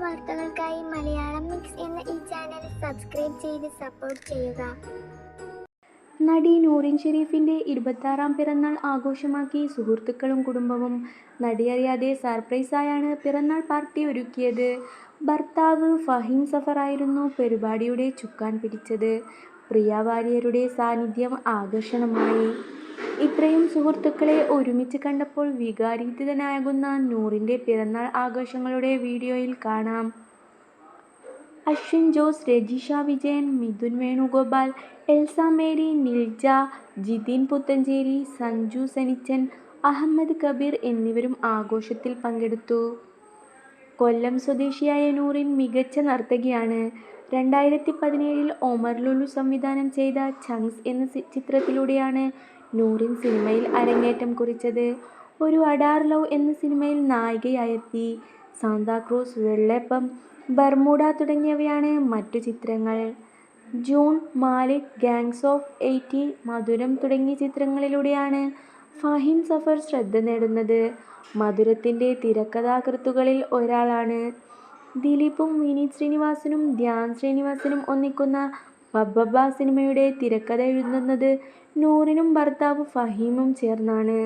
വാർത്തകൾക്കായി മലയാളം മിക്സ് എന്ന ഈ ചാനൽ സബ്സ്ക്രൈബ് ചെയ്ത് സപ്പോർട്ട് ചെയ്യുക. നടി നൂറിൻ ഷെരീഫിന്റെ 26ാം പിറന്നാൾ ആഘോഷമാക്കി സുഹൃത്തുക്കളും കുടുംബവും. നടിയറിയാതെ സർപ്രൈസായാണ് പിറന്നാൾ പാർട്ടി ഒരുക്കിയത്. ഭർത്താവ് ഫഹീം സഫറായിരുന്നു പരിപാടിയുടെ ചുക്കാൻ പിടിച്ചത്. പ്രിയ വാര്യരുടെ സാന്നിധ്യം ആകർഷണമായി. ഇത്രയും സുഹൃത്തുക്കളെ ഒരുമിച്ച് കണ്ടപ്പോൾ വികാരാധീനനാകുന്ന നൂറിന്റെ പിറന്നാൾ ആഘോഷങ്ങളുടെ വീഡിയോയിൽ കാണാം. അശ്വിൻ ജോസ്, രജിഷ വിജയൻ, മിഥുൻ വേണുഗോപാൽ, എൽസ മേരി, നിൽജ, ജിതിൻ പുത്തഞ്ചേരി, സഞ്ജു സനിച്ചൻ, അഹമ്മദ് കബീർ എന്നിവരും ആഘോഷത്തിൽ പങ്കെടുത്തു. കൊല്ലം സ്വദേശിയായ നൂറിൻ മികച്ച നർത്തകിയാണ്. 2017 ഒമർ ലുലു സംവിധാനം ചെയ്ത ചങ്സ് എന്ന ചിത്രത്തിലൂടെയാണ് നൂറിൻ സിനിമയിൽ അരങ്ങേറ്റം കുറിച്ചത്. ഒരു അഡാർ ലവ് എന്ന സിനിമയിൽ നായികയായെത്തി. സാന്താക്രൂസ്, വെള്ളേപ്പം, ബർമുഡ തുടങ്ങിയവയാണ് മറ്റു ചിത്രങ്ങൾ. ജൂൺ, മാലിക്, ഗാങ്സ് ഓഫ് 80, മധുരം തുടങ്ങിയ ചിത്രങ്ങളിലൂടെയാണ് ഫഹീം സഫർ ശ്രദ്ധ നേടുന്നത്. മധുരത്തിന്റെ തിരക്കഥാകൃത്തുക്കളിൽ ഒരാളാണ്. ദിലീപും വിനീത് ശ്രീനിവാസനും ധ്യാൻ ശ്രീനിവാസനും ഒന്നിക്കുന്ന ബബ്ബബ്ബ സിനിമയുടെ തിരക്കഥ എഴുതുന്നത് നൂറിനും ഭർത്താവ് ഫഹീമും ചേർന്നാണ്.